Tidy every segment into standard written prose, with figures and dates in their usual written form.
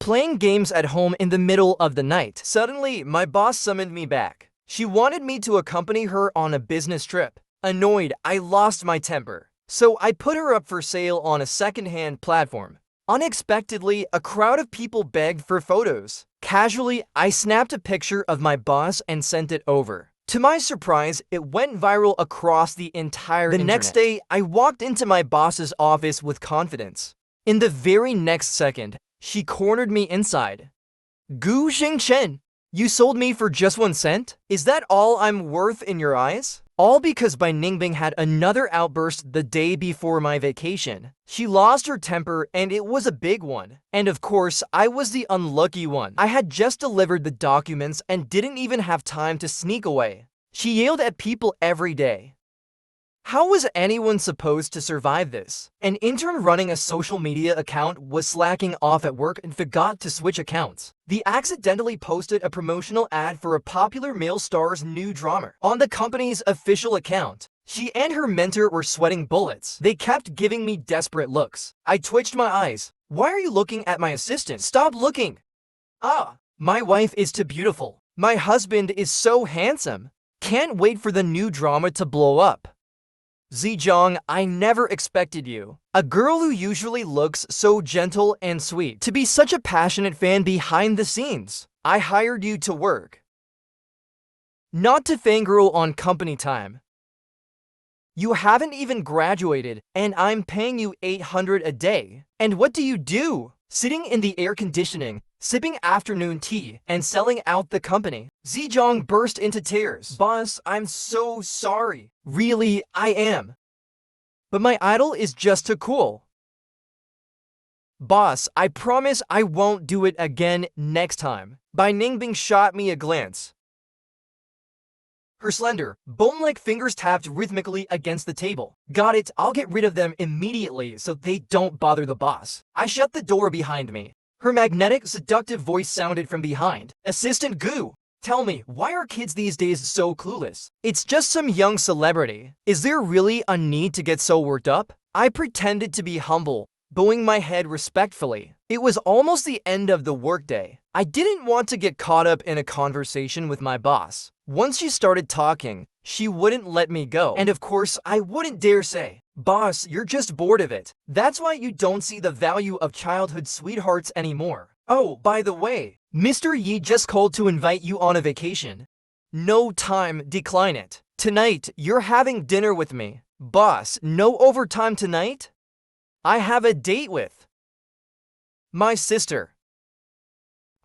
playing games at home in the middle of the night. Suddenly, my boss summoned me back. She wanted me to accompany her on a business trip. Annoyed, I lost my temper. So I put her up for sale on a second-hand platform. Unexpectedly, a crowd of people begged for photos. Casually, I snapped a picture of my boss and sent it over. To my surprise, it went viral across the entire internet. The next day, I walked into my boss's office with confidence. In the very next second, she cornered me inside. Gu Xingchen, you sold me for just 1 cent? Is that all I'm worth in your eyes? All because Bai Ningbing had another outburst the day before my vacation. She lost her temper and it was a big one. And of course, I was the unlucky one. I had just delivered the documents and didn't even have time to sneak away. She yelled at people every day. How was anyone supposed to survive this? An intern running a social media account was slacking off at work and forgot to switch accounts. He accidentally posted a promotional ad for a popular male star's new drama on the company's official account. She and her mentor were sweating bullets. They kept giving me desperate looks. I twitched my eyes. Why are you looking at my assistant? Stop looking! Ah, my wife is too beautiful. My husband is so handsome. Can't wait for the new drama to blow up. Zhejiang, I never expected you, a girl who usually looks so gentle and sweet, to be such a passionate fan behind the scenes. I hired you to work, not to fangirl on company time. You haven't even graduated, and I'm paying you 800 a day. And what do? Sitting in the air conditioning, sipping afternoon tea, and selling out the company. Zhejiang burst into tears. Boss, I'm so sorry. Really, I am. But my idol is just too cool. Boss, I promise I won't do it again next time. Bai Ningbing shot me a glance. Her slender, bone-like fingers tapped rhythmically against the table. Got it, I'll get rid of them immediately so they don't bother the boss. I shut the door behind me. Her magnetic, seductive voice sounded from behind. Assistant Gu, tell me, why are kids these days so clueless? It's just some young celebrity. Is there really a need to get so worked up? I pretended to be humble, bowing my head respectfully. It was almost the end of the workday. I didn't want to get caught up in a conversation with my boss. Once she started talking, she wouldn't let me go. And of course, I wouldn't dare say, boss, you're just bored of it. That's why you don't see the value of childhood sweethearts anymore. Oh, by the way, Mr. Yi just called to invite you on a vacation. No time, decline it. Tonight, you're having dinner with me. Boss, no overtime tonight? I have a date with my sister.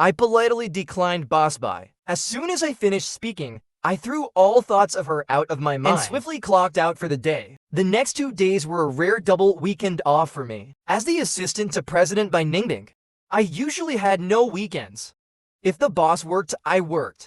I politely declined Boss Bai. As soon as I finished speaking, I threw all thoughts of her out of my mind and swiftly clocked out for the day. The next 2 days were a rare double weekend off for me. As the assistant to President Bai Ningbing, I usually had no weekends. If the boss worked, I worked.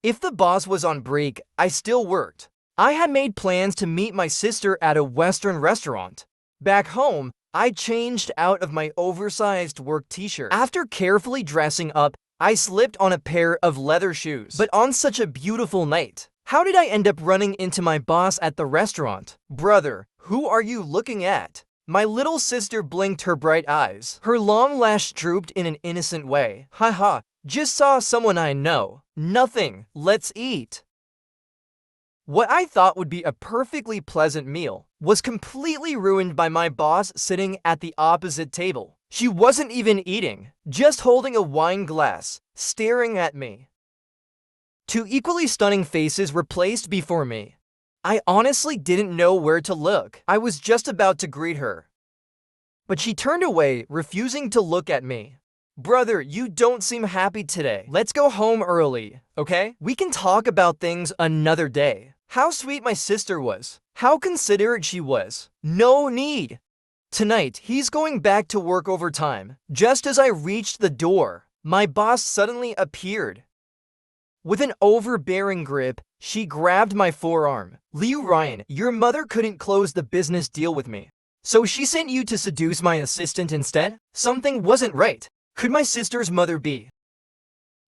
If the boss was on break, I still worked. I had made plans to meet my sister at a Western restaurant. Back home, I changed out of my oversized work t-shirt. After carefully dressing up, I slipped on a pair of leather shoes. But on such a beautiful night, how did I end up running into my boss at the restaurant? Brother, who are you looking at? My little sister blinked her bright eyes. Her long lash drooped in an innocent way. Haha, just saw someone I know. Nothing, let's eat. What I thought would be a perfectly pleasant meal was completely ruined by my boss sitting at the opposite table. She wasn't even eating, just holding a wine glass, staring at me. 2 equally stunning faces were placed before me. I honestly didn't know where to look. I was just about to greet her, but she turned away, refusing to look at me. Brother, you don't seem happy today. Let's go home early, okay? We can talk about things another day. How sweet my sister was. How considerate she was. No need. Tonight, he's going back to work overtime. Just as I reached the door, my boss suddenly appeared. With an overbearing grip, she grabbed my forearm. Liu Ryan, your mother couldn't close the business deal with me, so she sent you to seduce my assistant instead? Something wasn't right. Could my sister's mother be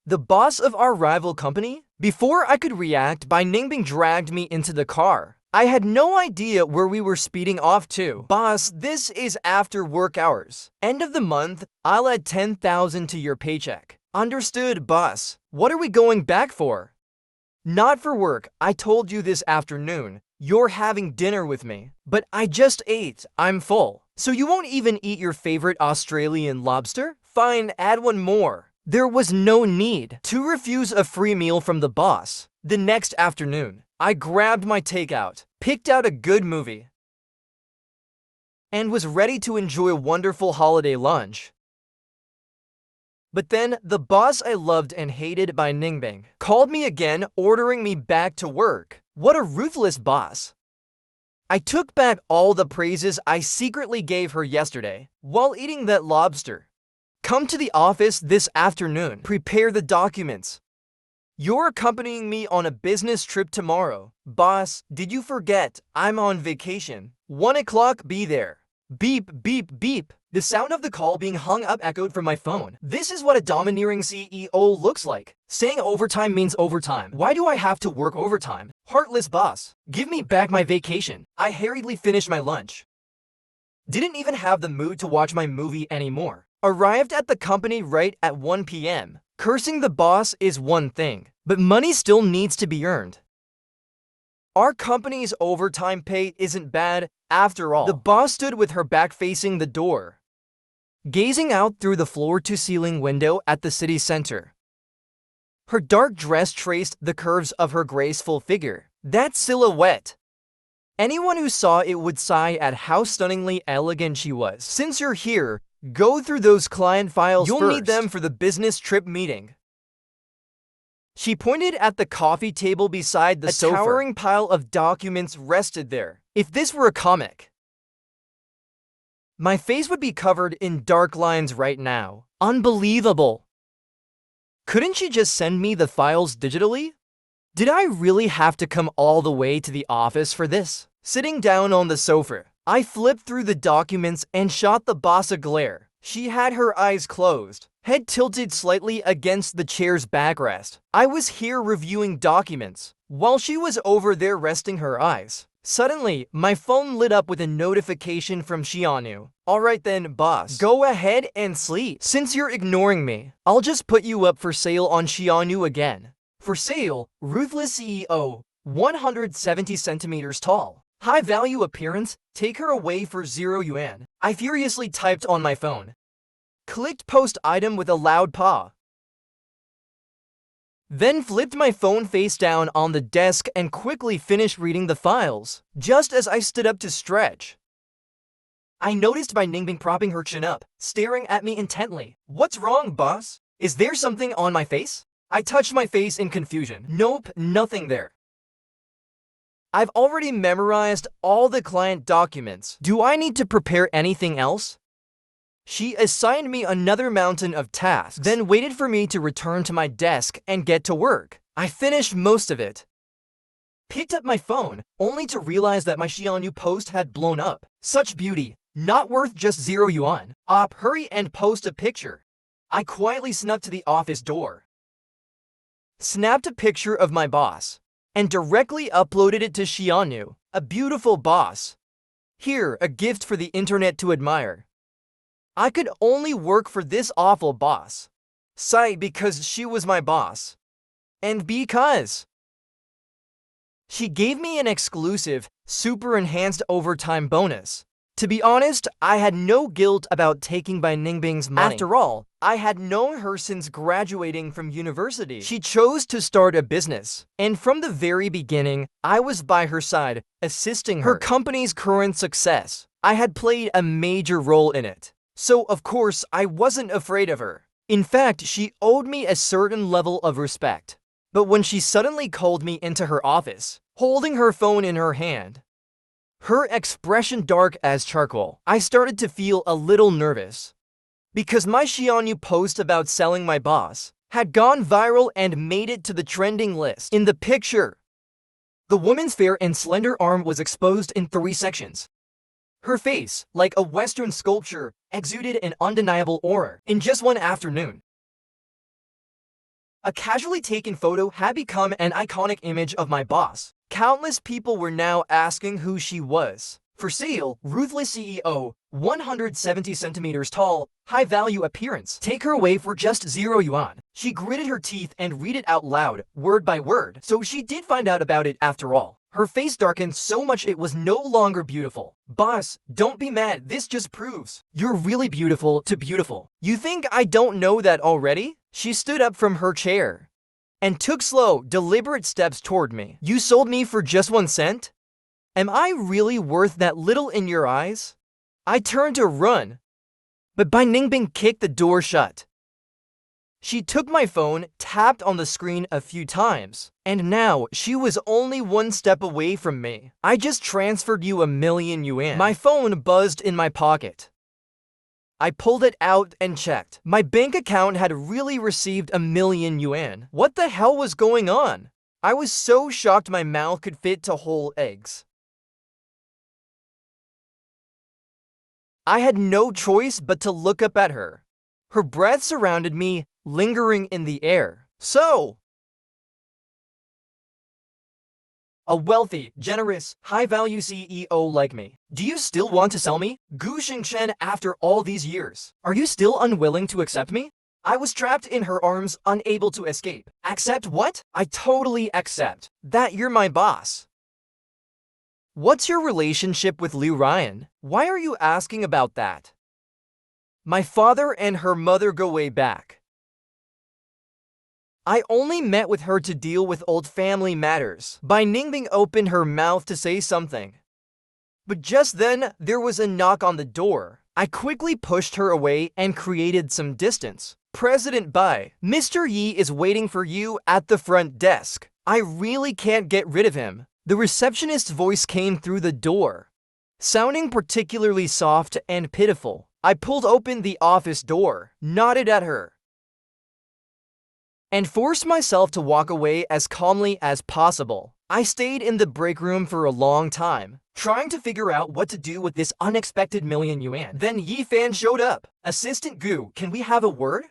the boss of our rival company? Before I could react, Bai Ningbing dragged me into the car. I had no idea where we were speeding off to. Boss, this is after work hours. End of the month, I'll add 10,000 to your paycheck. Understood, boss. What are we going back for? Not for work. I told you this afternoon. You're having dinner with me. But I just ate. I'm full. So you won't even eat your favorite Australian lobster? Fine, add one more. There was no need to refuse a free meal from the boss. The next afternoon, I grabbed my takeout, picked out a good movie, and was ready to enjoy a wonderful holiday lunch. But then, the boss I loved and hated by Ningbing called me again, ordering me back to work. What a ruthless boss. I took back all the praises I secretly gave her yesterday while eating that lobster. Come to the office this afternoon. Prepare the documents. You're accompanying me on a business trip tomorrow. Boss, did you forget? I'm on vacation. 1 o'clock, be there. Beep, beep, beep. The sound of the call being hung up echoed from my phone. This is what a domineering CEO looks like. Saying overtime means overtime. Why do I have to work overtime? Heartless boss. Give me back my vacation. I hurriedly finished my lunch. Didn't even have the mood to watch my movie anymore. Arrived at the company right at 1 p.m. Cursing the boss is one thing, but money still needs to be earned. Our company's overtime pay isn't bad after all. The boss stood with her back facing the door, gazing out through the floor-to-ceiling window at the city center. Her dark dress traced the curves of her graceful figure. That silhouette. Anyone who saw it would sigh at how stunningly elegant she was. Since you're here, go through those client files first. You'll need them for the business trip meeting. She pointed at the coffee table beside the sofa. A towering pile of documents rested there. If this were a comic, my face would be covered in dark lines right now. Unbelievable. Couldn't she just send me the files digitally? Did I really have to come all the way to the office for this? Sitting down on the sofa, I flipped through the documents and shot the boss a glare. She had her eyes closed, head tilted slightly against the chair's backrest. I was here reviewing documents, while she was over there resting her eyes. Suddenly, my phone lit up with a notification from Xianu. Alright then, boss. Go ahead and sleep. Since you're ignoring me, I'll just put you up for sale on Xianu again. For sale, ruthless CEO, 170 centimeters tall. High-value appearance, take her away for 0 yuan. I furiously typed on my phone. Clicked post item with a loud paw. Then flipped my phone face down on the desk and quickly finished reading the files. Just as I stood up to stretch, I noticed my Ningbing propping her chin up, staring at me intently. What's wrong, boss? Is there something on my face? I touched my face in confusion. Nope, nothing there. I've already memorized all the client documents. Do I need to prepare anything else? She assigned me another mountain of tasks, then waited for me to return to my desk and get to work. I finished most of it. Picked up my phone, only to realize that my Xiaoyu post had blown up. Such beauty, not worth just 0 yuan. Hurry and post a picture. I quietly snuck to the office door, snapped a picture of my boss, and directly uploaded it to Xianu. A beautiful boss. Here, a gift for the internet to admire. I could only work for this awful boss. Sigh, because she was my boss. And because she gave me an exclusive, super enhanced overtime bonus. To be honest, I had no guilt about taking by Ningbing's money. After all, I had known her since graduating from university. She chose to start a business, and from the very beginning, I was by her side, assisting her. Her company's current success, I had played a major role in it. So, of course, I wasn't afraid of her. In fact, she owed me a certain level of respect. But when she suddenly called me into her office, holding her phone in her hand, her expression dark as charcoal, I started to feel a little nervous. Because my Xiaoyu post about selling my boss had gone viral and made it to the trending list. In the picture, the woman's fair and slender arm was exposed in 3 sections. Her face, like a Western sculpture, exuded an undeniable aura. In just one afternoon, a casually taken photo had become an iconic image of my boss, Countless people were now asking who she was. For sale, ruthless CEO, 170 centimeters tall, high-value appearance. Take her away for just 0 yuan. She gritted her teeth and read it out loud, word by word, so she did find out about it after all. Her face darkened so much it was no longer beautiful. Boss, don't be mad, this just proves you're really beautiful to beautiful. You think I don't know that already? She stood up from her chair and took slow, deliberate steps toward me. You sold me for just 1 cent? Am I really worth that little in your eyes? I turned to run, but Bai Ningbing kicked the door shut. She took my phone, tapped on the screen a few times, and now she was only 1 step away from me. I just transferred you 1,000,000 yuan. My phone buzzed in my pocket. I pulled it out and checked. My bank account had really received 1,000,000 yuan. What the hell was going on? I was so shocked my mouth could fit to whole eggs. I had no choice but to look up at her. Her breath surrounded me, lingering in the air. So, a wealthy, generous, high-value CEO like me. Do you still want to sell me? Gu Xingchen, after all these years, are you still unwilling to accept me? I was trapped in her arms, unable to escape. Accept what? I totally accept that you're my boss. What's your relationship with Liu Ryan? Why are you asking about that? My father and her mother go way back. I only met with her to deal with old family matters. Bai Ningbing opened her mouth to say something, but just then there was a knock on the door. I quickly pushed her away and created some distance. President Bai, Mr. Yi is waiting for you at the front desk. I really can't get rid of him. The receptionist's voice came through the door, sounding particularly soft and pitiful. I pulled open the office door, nodded at her, and forced myself to walk away as calmly as possible. I stayed in the break room for a long time, trying to figure out what to do with this unexpected 1,000,000 yuan. Then Yi Fan showed up. Assistant Gu, can we have a word?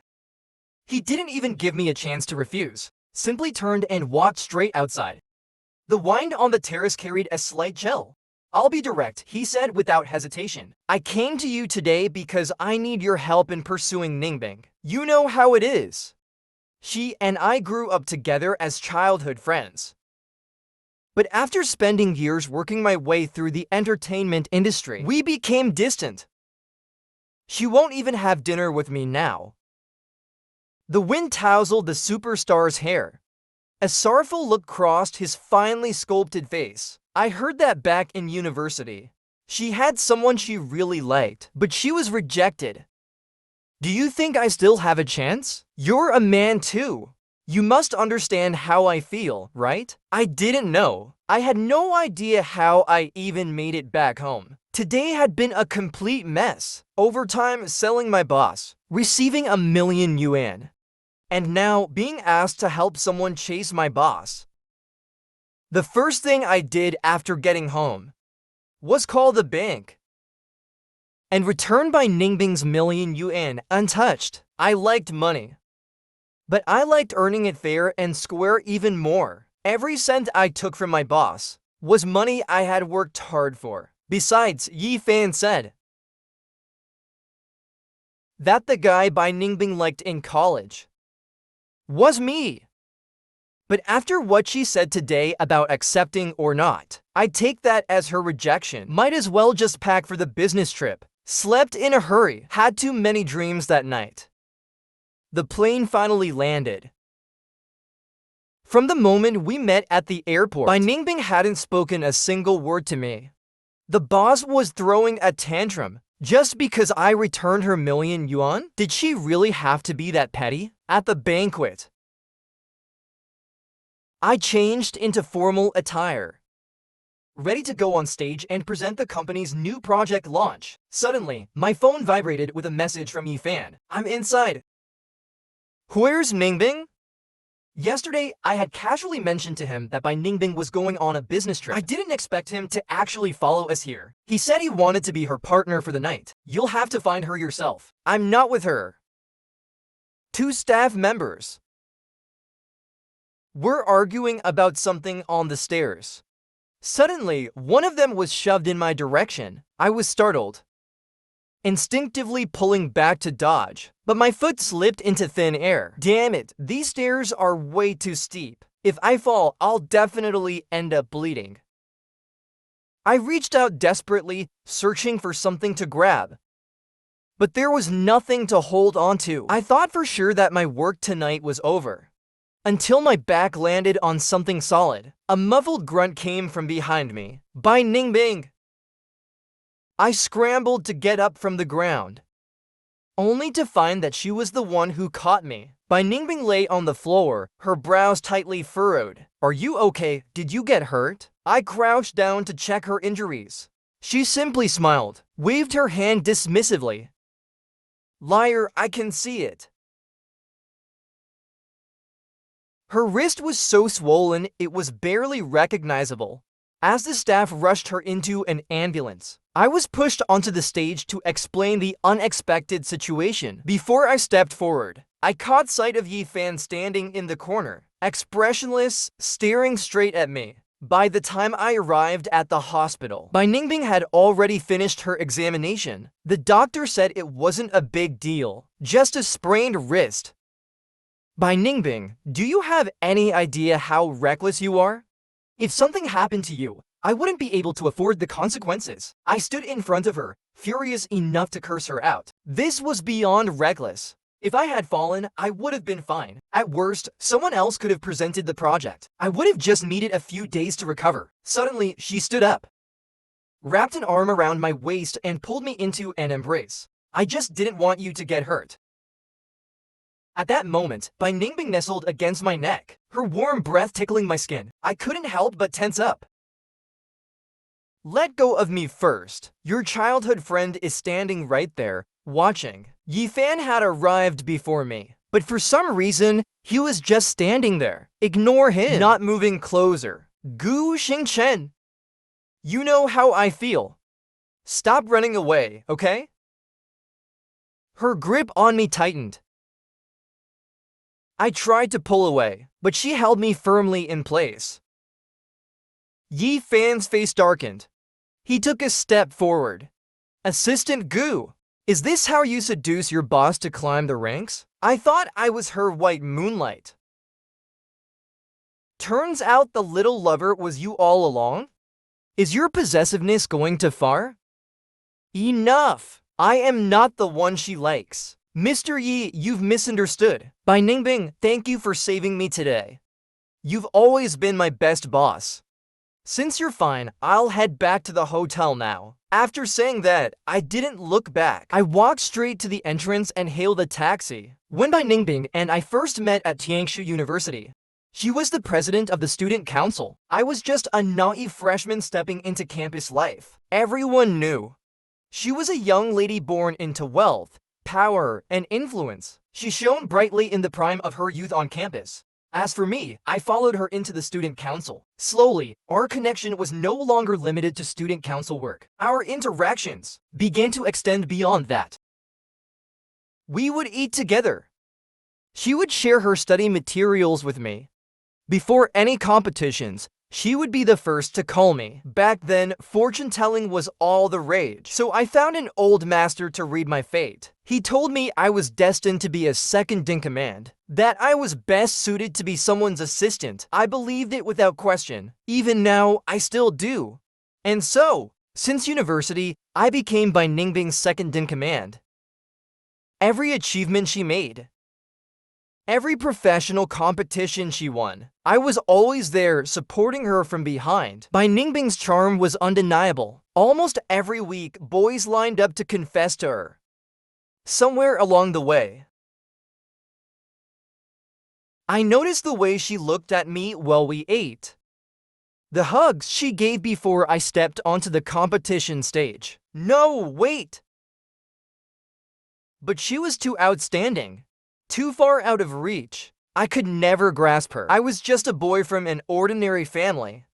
He didn't even give me a chance to refuse, simply turned and walked straight outside. The wind on the terrace carried a slight chill. I'll be direct, he said without hesitation. I came to you today because I need your help in pursuing Ningbing. You know how it is. She and I grew up together as childhood friends. But after spending years working my way through the entertainment industry, we became distant. She won't even have dinner with me now. The wind tousled the superstar's hair. A sorrowful look crossed his finely sculpted face. I heard that back in university. She had someone she really liked, but she was rejected. Do you think I still have a chance? You're a man too. You must understand how I feel, right? I didn't know. I had no idea how I even made it back home. Today had been a complete mess. Overtime selling my boss, receiving 1,000,000 yuan. And now being asked to help someone chase my boss. The first thing I did after getting home was call the bank and return Bai Ningbing's 1,000,000 yuan untouched. I liked money, but I liked earning it fair and square even more. Every cent I took from my boss was money I had worked hard for. Besides, Yi Fan said that the guy Bai Ningbing liked in college was me. But after what she said today about accepting or not, I take that as her rejection. Might as well just pack for the business trip. Slept in a hurry, had too many dreams that night. The plane finally landed. From the moment we met at the airport, Bai Ningbing hadn't spoken a single word to me. The boss was throwing a tantrum just because I returned her 1,000,000 yuan? Did she really have to be that petty? At the banquet, I changed into formal attire, ready to go on stage and present the company's new project launch. Suddenly, my phone vibrated with a message from Yi Fan. I'm inside. Where's Ningbing? Yesterday, I had casually mentioned to him that Bai Ningbing was going on a business trip. I didn't expect him to actually follow us here. He said he wanted to be her partner for the night. You'll have to find her yourself. I'm not with her. 2 staff members were arguing about something on the stairs. Suddenly, one of them was shoved in my direction. I was startled, instinctively pulling back to dodge, but my foot slipped into thin air. Damn it, these stairs are way too steep. If I fall, I'll definitely end up bleeding. I reached out desperately, searching for something to grab, but there was nothing to hold onto. I thought for sure that my work tonight was over, until my back landed on something solid. A muffled grunt came from behind me. By Ningbing! I scrambled to get up from the ground, only to find that she was the one who caught me. Bai Ningbing lay on the floor, her brows tightly furrowed. Are you okay? Did you get hurt? I crouched down to check her injuries. She simply smiled, waved her hand dismissively. Liar, I can see it. Her wrist was so swollen it was barely recognizable. As the staff rushed her into an ambulance, I was pushed onto the stage to explain the unexpected situation. Before I stepped forward, I caught sight of Yi Fan standing in the corner, expressionless, staring straight at me. By the time I arrived at the hospital, Bai Ningbing had already finished her examination. The doctor said it wasn't a big deal, just a sprained wrist. Bai Ningbing, do you have any idea how reckless you are? If something happened to you, I wouldn't be able to afford the consequences. I stood in front of her, furious enough to curse her out. This was beyond reckless. If I had fallen, I would have been fine. At worst, someone else could have presented the project. I would have just needed a few days to recover. Suddenly, she stood up, wrapped an arm around my waist and pulled me into an embrace. I just didn't want you to get hurt. At that moment, Bai Ningbing nestled against my neck, her warm breath tickling my skin. I couldn't help but tense up. Let go of me first. Your childhood friend is standing right there, watching. Yi Fan had arrived before me, but for some reason, he was just standing there. Ignore him. Not moving closer. Gu Xingchen. You know how I feel. Stop running away, okay? Her grip on me tightened. I tried to pull away, but she held me firmly in place. Yi Fan's face darkened. He took a step forward. Assistant Gu, is this how you seduce your boss to climb the ranks? I thought I was her white moonlight. Turns out the little lover was you all along? Is your possessiveness going too far? Enough! I am not the one she likes. Mr. Yi, you've misunderstood. Bai Ningbing, thank you for saving me today. You've always been my best boss. Since you're fine, I'll head back to the hotel now. After saying that, I didn't look back. I walked straight to the entrance and hailed a taxi. When Bai Ningbing and I first met at Tiangshu University, she was the president of the student council. I was just a naive freshman stepping into campus life. Everyone knew. She was a young lady born into wealth, power, and influence. She shone brightly in the prime of her youth on campus. As for me, I followed her into the student council. Slowly, our connection was no longer limited to student council work. Our interactions began to extend beyond that. We would eat together. She would share her study materials with me. Before any competitions, she would be the first to call me. Back then, fortune-telling was all the rage, so I found an old master to read my fate. He told me I was destined to be a second-in-command, that I was best suited to be someone's assistant. I believed it without question. Even now, I still do. And so, since university, I became Bai Ningbing's second-in-command. Every achievement she made, every professional competition she won, I was always there supporting her from behind. Bai Ningbing's charm was undeniable. Almost every week, boys lined up to confess to her. Somewhere along the way, I noticed the way she looked at me while we ate, the hugs she gave before I stepped onto the competition stage. No, wait! But she was too outstanding. Too far out of reach. I could never grasp her. I was just a boy from an ordinary family.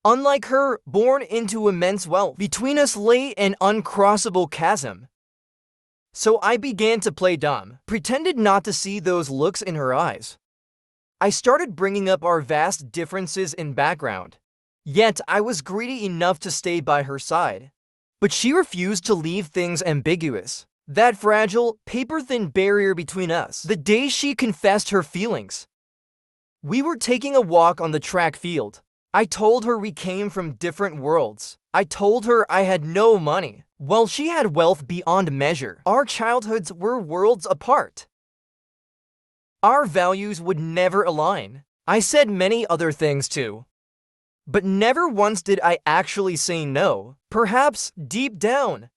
Unlike her, born into immense wealth, between us lay an uncrossable chasm. So I began to play dumb, pretended not to see those looks in her eyes. I started bringing up our vast differences in background. Yet I was greedy enough to stay by her side. But she refused to leave things ambiguous. That fragile, paper-thin barrier between us. The day she confessed her feelings. We were taking a walk on the track field. I told her we came from different worlds. I told her I had no money, while she had wealth beyond measure. Our childhoods were worlds apart. Our values would never align. I said many other things too. But never once did I actually say no, perhaps deep down.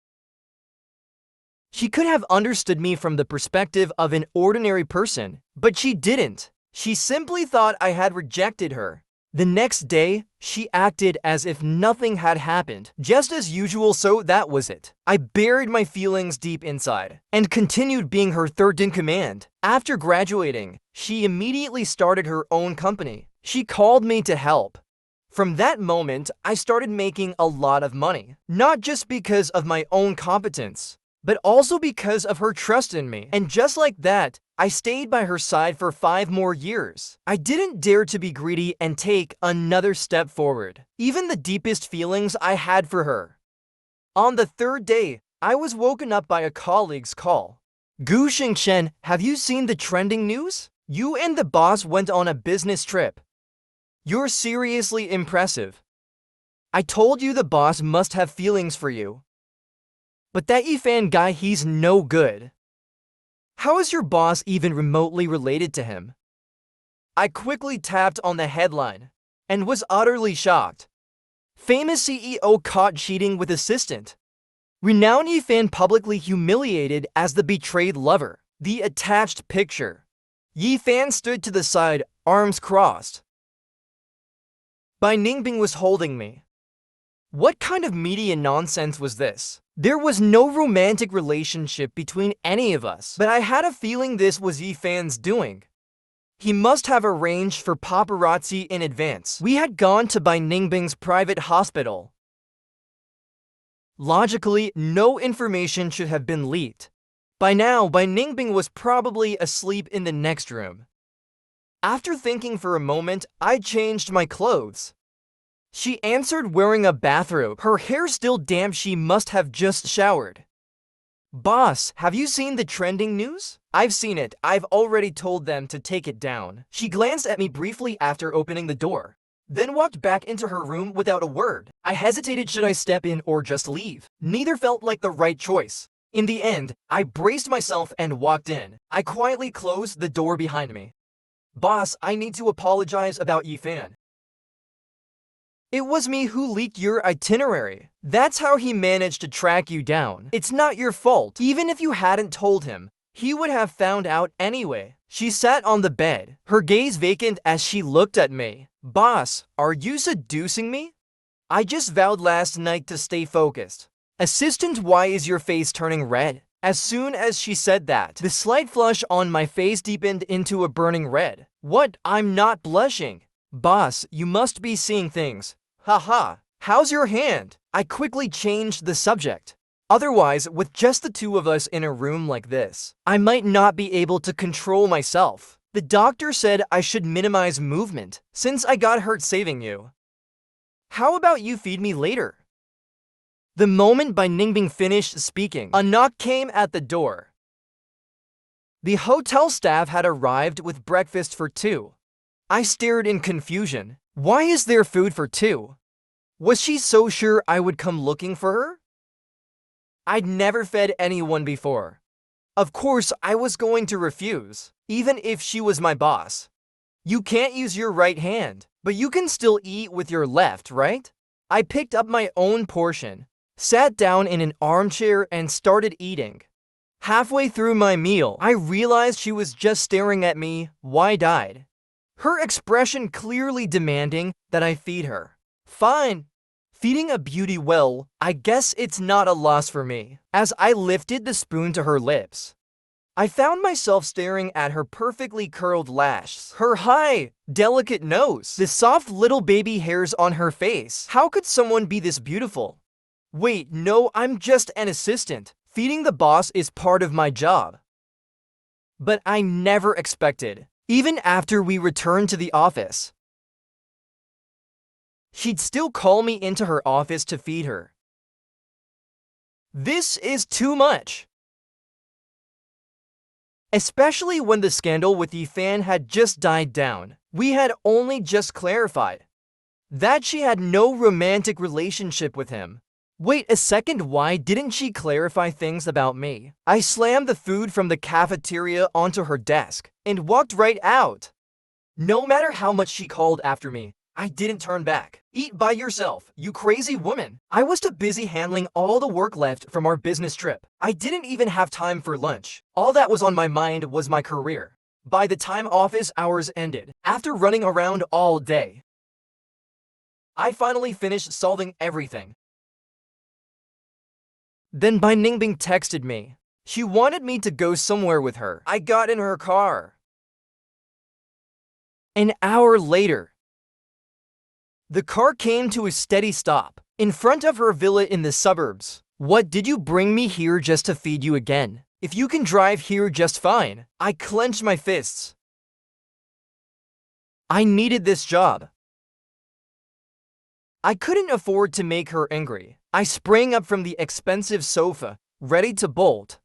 She could have understood me from the perspective of an ordinary person, but she didn't. She simply thought I had rejected her. The next day, she acted as if nothing had happened, just as usual, so that was it. I buried my feelings deep inside, and continued being her third in command. After graduating, she immediately started her own company. She called me to help. From that moment, I started making a lot of money, not just because of my own competence, but also because of her trust in me. And just like that, I stayed by her side for 5 more years. I didn't dare to be greedy and take another step forward, even the deepest feelings I had for her. On the 3rd day, I was woken up by a colleague's call. Gu Xingchen, have you seen the trending news? You and the boss went on a business trip. You're seriously impressive. I told you the boss must have feelings for you. But that Yifan guy, he's no good. How is your boss even remotely related to him? I quickly tapped on the headline and was utterly shocked. Famous CEO caught cheating with assistant. Renowned Yifan publicly humiliated as the betrayed lover. The attached picture. Yifan stood to the side, arms crossed. Bai Ningbing was holding me. What kind of media nonsense was this? There was no romantic relationship between any of us, but I had a feeling this was Yifan's doing. He must have arranged for paparazzi in advance. We had gone to Bai Ningbing's private hospital. Logically, no information should have been leaked. By now, Bai Ningbing was probably asleep in the next room. After thinking for a moment, I changed my clothes. She answered wearing a bathrobe, her hair still damp. She must have just showered. Boss, have you seen the trending news? I've seen it. I've already told them to take it down. She glanced at me briefly after opening the door, then walked back into her room without a word. I hesitated, should I step in or just leave? Neither felt like the right choice. In the end, I braced myself and walked in. I quietly closed the door behind me. Boss, I need to apologize about Yifan. It was me who leaked your itinerary. That's how he managed to track you down. It's not your fault. Even if you hadn't told him, he would have found out anyway. She sat on the bed, her gaze vacant as she looked at me. Boss, are you seducing me? I just vowed last night to stay focused. Assistant, why is your face turning red? As soon as she said that, the slight flush on my face deepened into a burning red. What? I'm not blushing. Boss, you must be seeing things. Haha, how's your hand? I quickly changed the subject. Otherwise, with just the two of us in a room like this, I might not be able to control myself. The doctor said I should minimize movement, since I got hurt saving you. How about you feed me later? The moment Bai Ningbing finished speaking, a knock came at the door. The hotel staff had arrived with breakfast for 2. I stared in confusion. Why is there food for 2? Was she so sure I would come looking for her? I'd never fed anyone before. Of course, I was going to refuse, even if she was my boss. You can't use your right hand, but you can still eat with your left, right? I picked up my own portion, sat down in an armchair and started eating. Halfway through my meal, I realized she was just staring at me, wide-eyed. Her expression clearly demanding that I feed her. Fine. Feeding a beauty, well, I guess it's not a loss for me. As I lifted the spoon to her lips, I found myself staring at her perfectly curled lashes, her high, delicate nose, the soft little baby hairs on her face. How could someone be this beautiful? Wait, no, I'm just an assistant. Feeding the boss is part of my job. But I never expected, even after we returned to the office, She'd still call me into her office to feed her. This is too much. Especially when the scandal with the fan had just died down. We had only just clarified that she had no romantic relationship with him. Wait a second, why didn't she clarify things about me? I slammed the food from the cafeteria onto her desk and walked right out. No matter how much she called after me, I didn't turn back. Eat by yourself, you crazy woman. I was too busy handling all the work left from our business trip. I didn't even have time for lunch. All that was on my mind was my career. By the time office hours ended, after running around all day, I finally finished solving everything. Then Bai Ningbing texted me. She wanted me to go somewhere with her. I got in her car. An hour later, the car came to a steady stop in front of her villa in the suburbs. What, did you bring me here just to feed you again? If you can drive here just fine. I clenched my fists. I needed this job. I couldn't afford to make her angry. I sprang up from the expensive sofa, ready to bolt.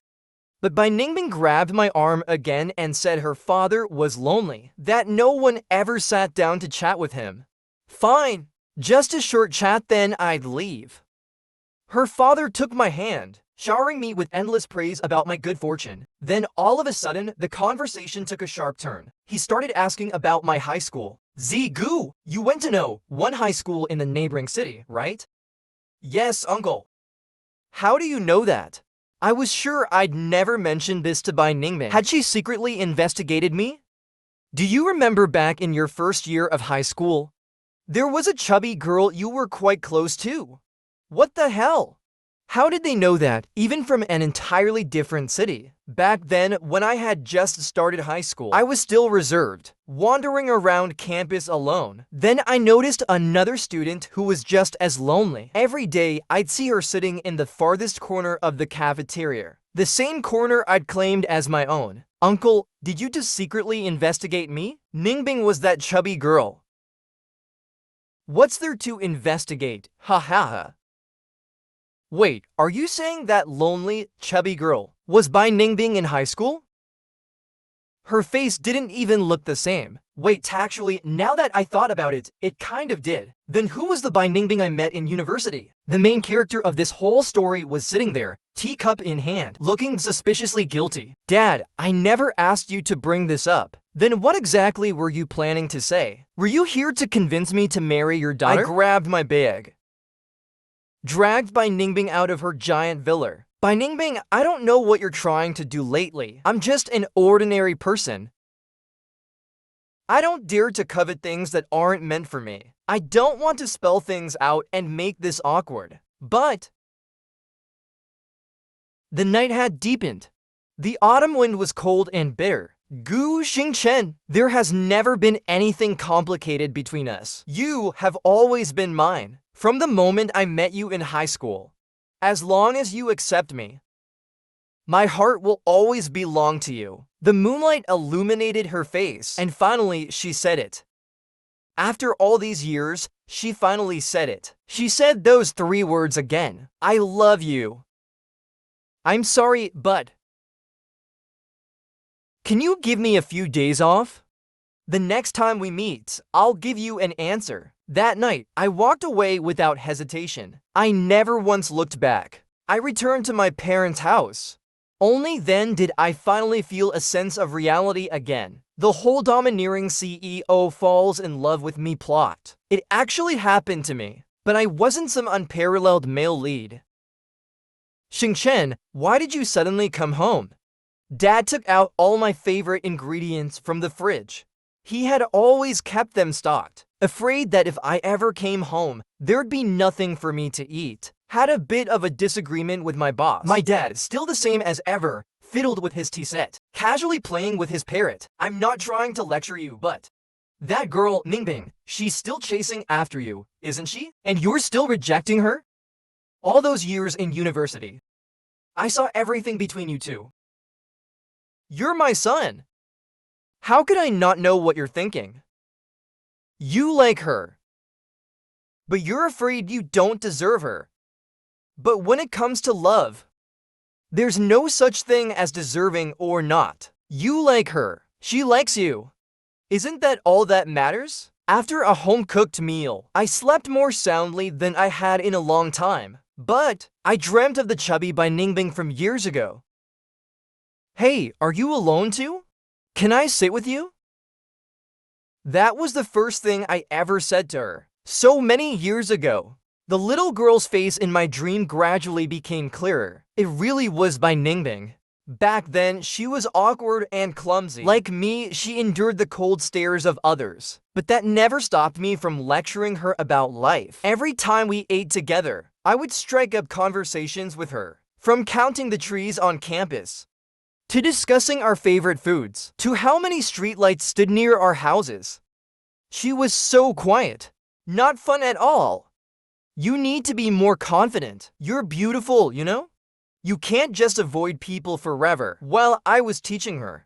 But Bai Ningbing grabbed my arm again and said her father was lonely, that no one ever sat down to chat with him. Fine, just a short chat, then I'd leave. Her father took my hand, showering me with endless praise about my good fortune. Then all of a sudden, the conversation took a sharp turn. He started asking about my high school. Zigu, you went to know one high school in the neighboring city, right? Yes, uncle. How do you know that? I was sure I'd never mentioned this to Bai Ningbing. Had she secretly investigated me? Do you remember back in your first year of high school? There was a chubby girl you were quite close to. What the hell? How did they know that, even from an entirely different city? Back then, when I had just started high school, I was still reserved, wandering around campus alone. Then I noticed another student who was just as lonely. Every day, I'd see her sitting in the farthest corner of the cafeteria, the same corner I'd claimed as my own. Uncle, did you just secretly investigate me? Ningbing was that chubby girl. What's there to investigate? Ha ha ha. Wait, are you saying that lonely, chubby girl was Bai Ningbing in high school? Her face didn't even look the same. Wait, actually, now that I thought about it, it kind of did. Then who was the Bai Ningbing I met in university? The main character of this whole story was sitting there, teacup in hand, looking suspiciously guilty. Dad, I never asked you to bring this up. Then what exactly were you planning to say? Were you here to convince me to marry your daughter? I grabbed my bag, dragged Bai Ningbing out of her giant villa. Bai Ningbing, I don't know what you're trying to do lately. I'm just an ordinary person. I don't dare to covet things that aren't meant for me. I don't want to spell things out and make this awkward. But the night had deepened. The autumn wind was cold and bitter. Gu Xingchen, there has never been anything complicated between us. You have always been mine. From the moment I met you in high school, as long as you accept me, my heart will always belong to you. The moonlight illuminated her face, and finally she said it. After all these years, she finally said it. She said those 3 words again. I love you. I'm sorry, but can you give me a few days off? The next time we meet, I'll give you an answer. That night, I walked away without hesitation. I never once looked back. I returned to my parents' house. Only then did I finally feel a sense of reality again. The whole domineering CEO falls in love with me plot. It actually happened to me, but I wasn't some unparalleled male lead. Xingchen, why did you suddenly come home? Dad took out all my favorite ingredients from the fridge. He had always kept them stocked, afraid that if I ever came home, there'd be nothing for me to eat. Had a bit of a disagreement with my boss. My dad, still the same as ever, fiddled with his tea set, casually playing with his parrot. I'm not trying to lecture you, but that girl, Ningbing, she's still chasing after you, isn't she? And you're still rejecting her? All those years in university, I saw everything between you two. You're my son. How could I not know what you're thinking? You like her. but you're afraid you don't deserve her. But when it comes to love, there's no such thing as deserving or not. You like her. She likes you. Isn't that all that matters? After a home-cooked meal, I slept more soundly than I had in a long time. But I dreamt of the chubby by Ningbing from years ago. Hey, are you alone too? Can I sit with you? That was the first thing I ever said to her. So many years ago. The little girl's face in my dream gradually became clearer. It really was by Ningbing. Back then, she was awkward and clumsy. Like me, she endured the cold stares of others. But that never stopped me from lecturing her about life. Every time we ate together, I would strike up conversations with her. From counting the trees on campus, to discussing our favorite foods, to how many streetlights stood near our houses. She was so quiet. Not fun at all. You need to be more confident. You're beautiful, you know? You can't just avoid people forever. While I was teaching her,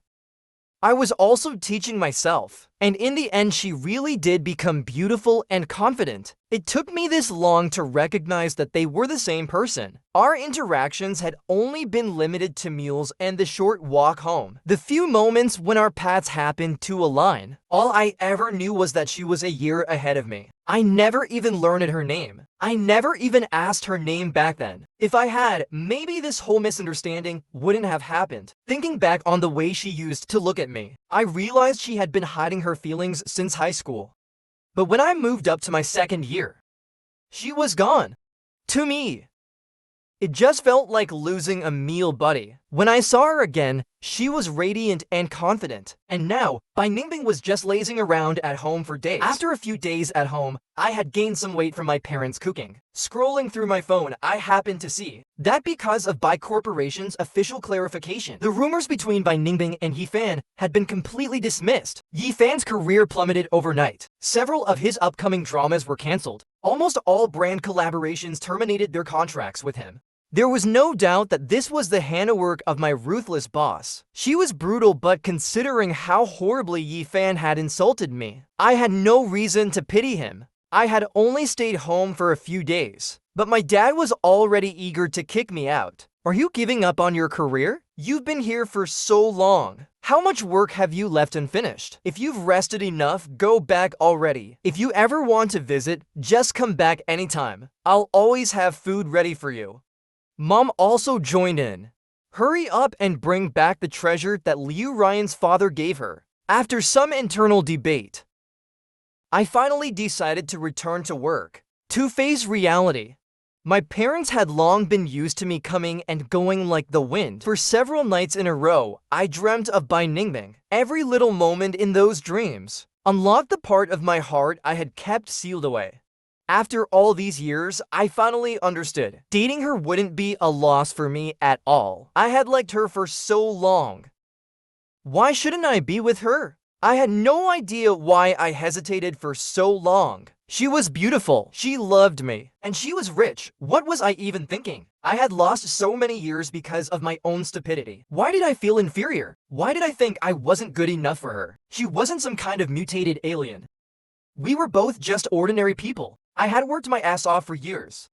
I was also teaching myself. And in the end, she really did become beautiful and confident. It took me this long to recognize that they were the same person. Our interactions had only been limited to meals and the short walk home. The few moments when our paths happened to align. All I ever knew was that she was a year ahead of me. I never even learned her name. I never even asked her name back then. If I had, maybe this whole misunderstanding wouldn't have happened. Thinking back on the way she used to look at me, I realized she had been hiding her feelings since high school. But when I moved up to my second year, she was gone. To me, it just felt like losing a meal buddy. When I saw her again, she was radiant and confident. And now, Bai Ningbing was just lazing around at home for days. After a few days at home, I had gained some weight from my parents' cooking. Scrolling through my phone, I happened to see that because of Bai Corporation's official clarification, the rumors between Bai Ningbing and Yi Fan had been completely dismissed. Yi Fan's career plummeted overnight. Several of his upcoming dramas were cancelled. Almost all brand collaborations terminated their contracts with him. There was no doubt that this was the handiwork of my ruthless boss. She was brutal, but considering how horribly Yi Fan had insulted me, I had no reason to pity him. I had only stayed home for a few days, but my dad was already eager to kick me out. Are you giving up on your career? You've been here for so long. How much work have you left unfinished? If you've rested enough, go back already. If you ever want to visit, just come back anytime. I'll always have food ready for you. Mom also joined in. Hurry up and bring back the treasure that Liu Ryan's father gave her. After some internal debate, I finally decided to return to work, to face reality. My parents had long been used to me coming and going like the wind. For several nights in a row, I dreamt of Bai Ningbing. Every little moment in those dreams unlocked the part of my heart I had kept sealed away. After all these years, I finally understood. Dating her wouldn't be a loss for me at all. I had liked her for so long. Why shouldn't I be with her? I had no idea why I hesitated for so long. She was beautiful, she loved me, and she was rich. What was I even thinking? I had lost so many years because of my own stupidity. Why did I feel inferior? Why did I think I wasn't good enough for her? She wasn't some kind of mutated alien. We were both just ordinary people. I had worked my ass off for years.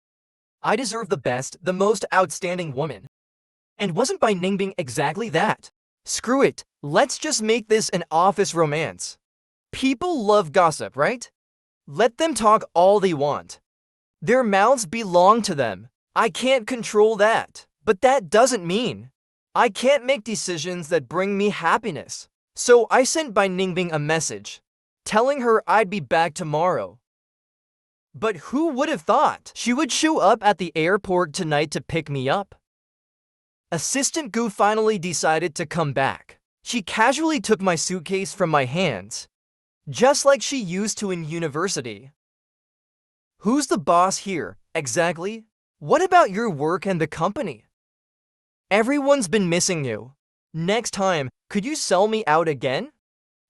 I deserved the best, the most outstanding woman. And wasn't Bai Ningbing exactly that? Screw it, let's just make this an office romance. People love gossip, right? Let them talk all they want. Their mouths belong to them. I can't control that. But that doesn't mean I can't make decisions that bring me happiness. So I sent Bai Ningbing a message, telling her I'd be back tomorrow. But who would have thought she would show up at the airport tonight to pick me up? Assistant Gu finally decided to come back. She casually took my suitcase from my hands, just like she used to in university. Who's the boss here, exactly? What about your work and the company? Everyone's been missing you. Next time, could you sell me out again?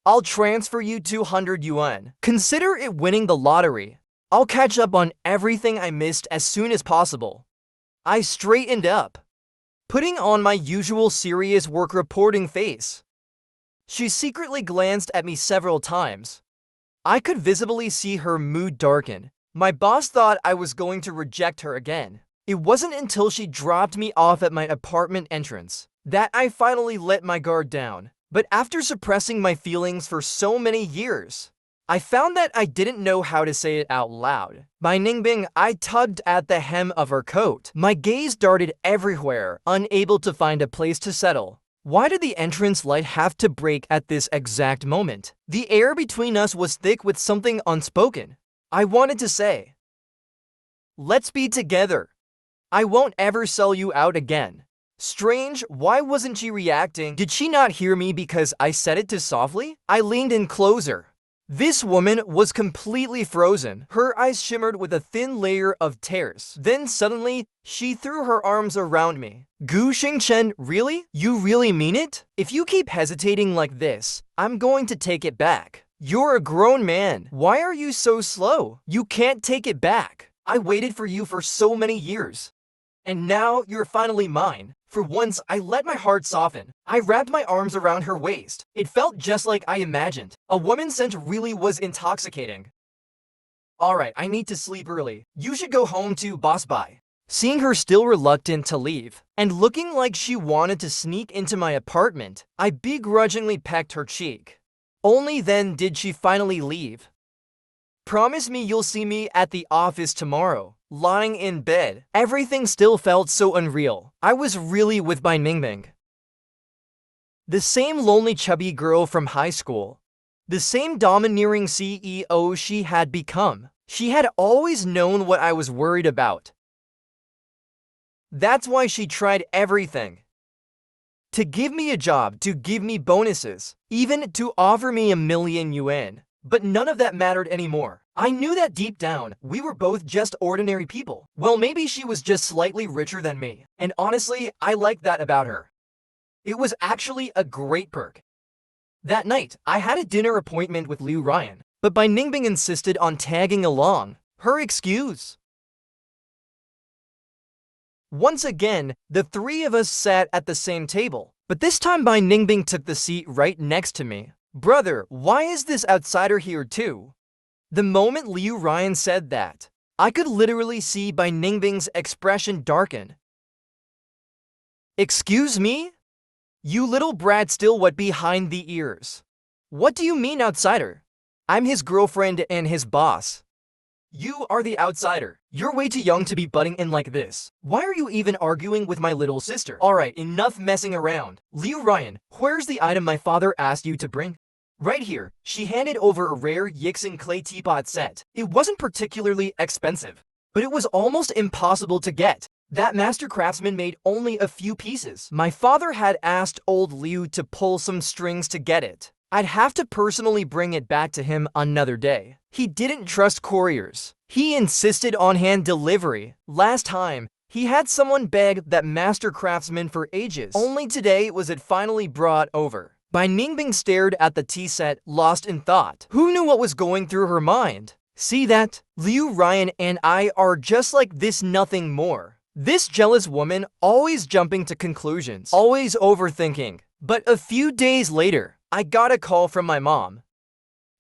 I'll transfer you 200 yuan. Consider it winning the lottery. I'll catch up on everything I missed as soon as possible. I straightened up, putting on my usual serious work reporting face. She secretly glanced at me several times. I could visibly see her mood darken. My boss thought I was going to reject her again. It wasn't until she dropped me off at my apartment entrance that I finally let my guard down. But after suppressing my feelings for so many years, I found that I didn't know how to say it out loud. By Ningbing, I tugged at the hem of her coat. My gaze darted everywhere, unable to find a place to settle. Why did the entrance light have to break at this exact moment? The air between us was thick with something unspoken. I wanted to say, "Let's be together. I won't ever sell you out again." Strange, why wasn't she reacting? Did she not hear me because I said it too softly? I leaned in closer. This woman was completely frozen. Her eyes shimmered with a thin layer of tears. Then suddenly, she threw her arms around me. Gu Xingchen, really? You really mean it? If you keep hesitating like this, I'm going to take it back. You're a grown man. Why are you so slow? You can't take it back. I waited for you for so many years. And now you're finally mine. For once, I let my heart soften. I wrapped my arms around her waist. It felt just like I imagined. A woman's scent really was intoxicating. Alright, I need to sleep early. You should go home too, boss. Bye. Seeing her still reluctant to leave, and looking like she wanted to sneak into my apartment, I begrudgingly pecked her cheek. Only then did she finally leave. Promise me you'll see me at the office tomorrow. Lying in bed, everything still felt so unreal. I was really with Bai Ningbing. The same lonely chubby girl from high school. The same domineering CEO she had become. She had always known what I was worried about. That's why she tried everything. To give me a job, to give me bonuses, even to offer me $1,000,000 yuan. But none of that mattered anymore. I knew that deep down, we were both just ordinary people. Well, maybe she was just slightly richer than me. And honestly, I liked that about her. It was actually a great perk. That night, I had a dinner appointment with Liu Ryan, but Bai Ningbing insisted on tagging along. Her excuse. Once again, the three of us sat at the same table, but this time Bai Ningbing took the seat right next to me. Brother, why is this outsider here too? The moment Liu Ryan said that, I could literally see Bai Ningbing's expression darken. Excuse me? You little brat still wet behind the ears. What do you mean outsider? I'm his girlfriend and his boss. You are the outsider. You're way too young to be butting in like this. Why are you even arguing with my little sister? Alright, enough messing around. Liu Ryan, where's the item my father asked you to bring? Right here. She handed over a rare Yixing clay teapot set. It wasn't particularly expensive, but it was almost impossible to get. That master craftsman made only a few pieces. My father had asked old Liu to pull some strings to get it. I'd have to personally bring it back to him another day. He didn't trust couriers. He insisted on hand delivery. Last time, he had someone beg that master craftsman for ages. Only today was it finally brought over. Bai Ningbing stared at the tea set, lost in thought. Who knew what was going through her mind? See that? Liu Ryan and I are just like this, nothing more. This jealous woman, always jumping to conclusions, always overthinking. But a few days later, I got a call from my mom.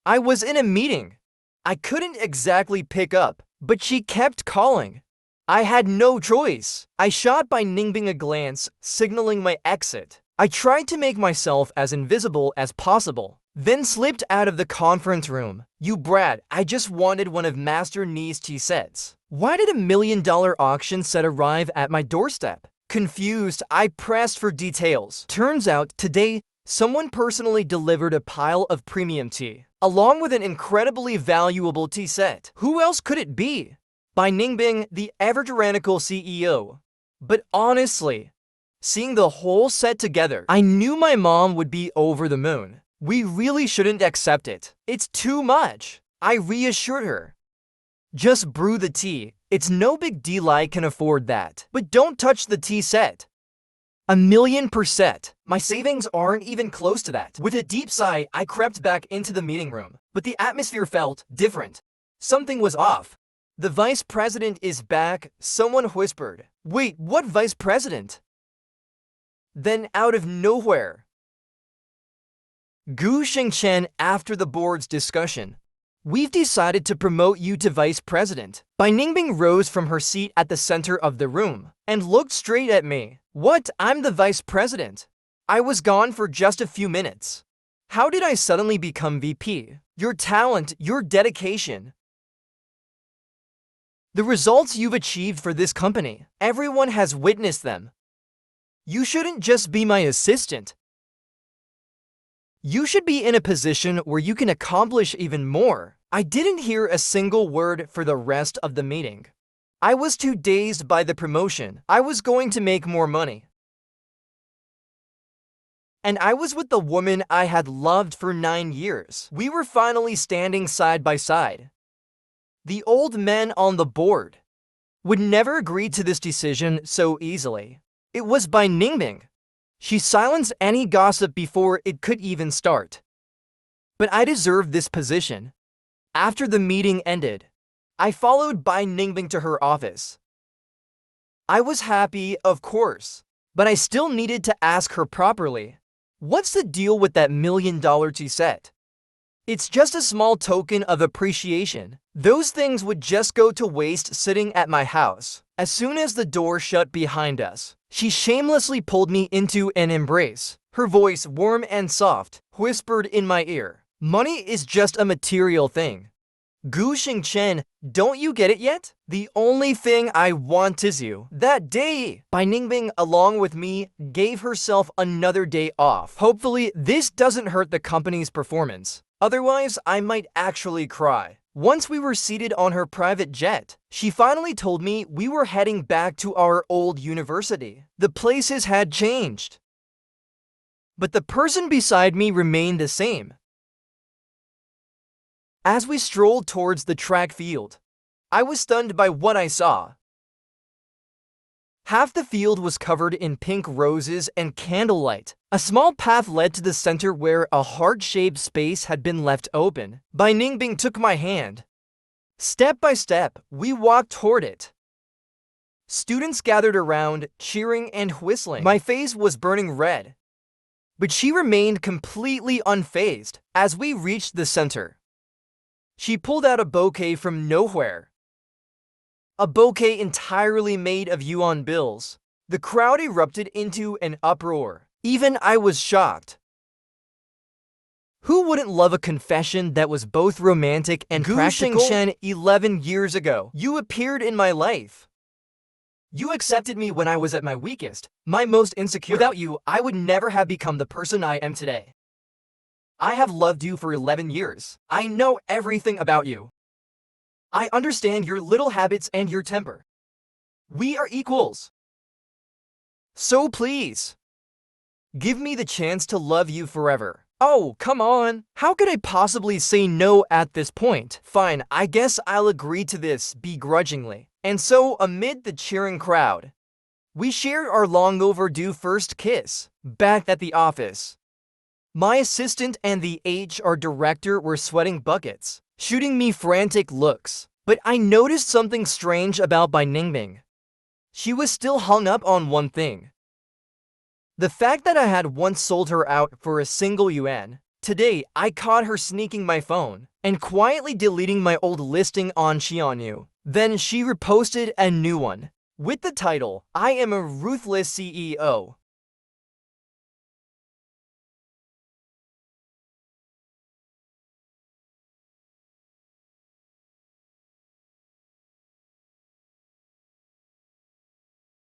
I was in a meeting. I couldn't exactly pick up, but she kept calling. I had no choice. I shot Bai Ningbing a glance, signaling my exit. I tried to make myself as invisible as possible, then slipped out of the conference room. You brat, I just wanted one of Master Ni's tea sets. Why did $1,000,000 auction set arrive at my doorstep? Confused, I pressed for details. Turns out, today, someone personally delivered a pile of premium tea, along with an incredibly valuable tea set. Who else could it be? Bai Ningbing, the ever-tyrannical CEO. But honestly, seeing the whole set together, I knew my mom would be over the moon. We really shouldn't accept it. It's too much. I reassured her. Just brew the tea. It's no big deal, I can afford that. But don't touch the tea set. 1,000,000%. My savings aren't even close to that. With a deep sigh, I crept back into the meeting room. But the atmosphere felt different. Something was off. The vice president is back, someone whispered. Wait, what vice president? Then out of nowhere, Gu Xingchen, after the board's discussion, We've decided to promote you to vice president. Bai Ningbing rose from her seat at the center of the room and looked straight at me. What? I'm the vice president? I was gone for just a few minutes. How did I suddenly become VP? Your talent, your dedication. The results you've achieved for this company, everyone has witnessed them. You shouldn't just be my assistant. You should be in a position where you can accomplish even more. I didn't hear a single word for the rest of the meeting. I was too dazed by the promotion. I was going to make more money. And I was with the woman I had loved for 9 years. We were finally standing side by side. The old men on the board would never agree to this decision so easily. It was Bai Ningbing. She silenced any gossip before it could even start. But I deserved this position. After the meeting ended, I followed Bai Ningbing to her office. I was happy, of course, but I still needed to ask her properly. What's the deal with that $1 million tea set? It's just a small token of appreciation. Those things would just go to waste sitting at my house. As soon as the door shut behind us, she shamelessly pulled me into an embrace. Her voice, warm and soft, whispered in my ear, "Money is just a material thing. Gu Xingchen, don't you get it yet? The only thing I want is you." That day, Bai Ningbing, along with me, gave herself another day off. Hopefully, this doesn't hurt the company's performance. Otherwise, I might actually cry. Once we were seated on her private jet, she finally told me we were heading back to our old university. The places had changed, but the person beside me remained the same. As we strolled towards the track field, I was stunned by what I saw. Half the field was covered in pink roses and candlelight. A small path led to the center where a heart-shaped space had been left open. Bai Ningbing took my hand. Step by step, we walked toward it. Students gathered around, cheering and whistling. My face was burning red, but she remained completely unfazed. As we reached the center, she pulled out a bouquet from nowhere. A bouquet entirely made of yuan bills. The crowd erupted into an uproar. Even I was shocked. Who wouldn't love a confession that was both romantic and practical? Gu Xingchen, 11 years ago, you appeared in my life. You accepted me when I was at my weakest, my most insecure. Without you, I would never have become the person I am today. I have loved you for 11 years. I know everything about you. I understand your little habits and your temper. We are equals. So please, give me the chance to love you forever. Oh, come on. How could I possibly say no at this point? Fine, I guess I'll agree to this begrudgingly. And so, amid the cheering crowd, we shared our long overdue first kiss. Back at the office, my assistant and the HR director were sweating buckets, shooting me frantic looks. But I noticed something strange about Bai Ningbing. She was still hung up on one thing. The fact that I had once sold her out for a single yuan. Today, I caught her sneaking my phone and quietly deleting my old listing on Xianyu. Then she reposted a new one with the title, "I am a ruthless CEO."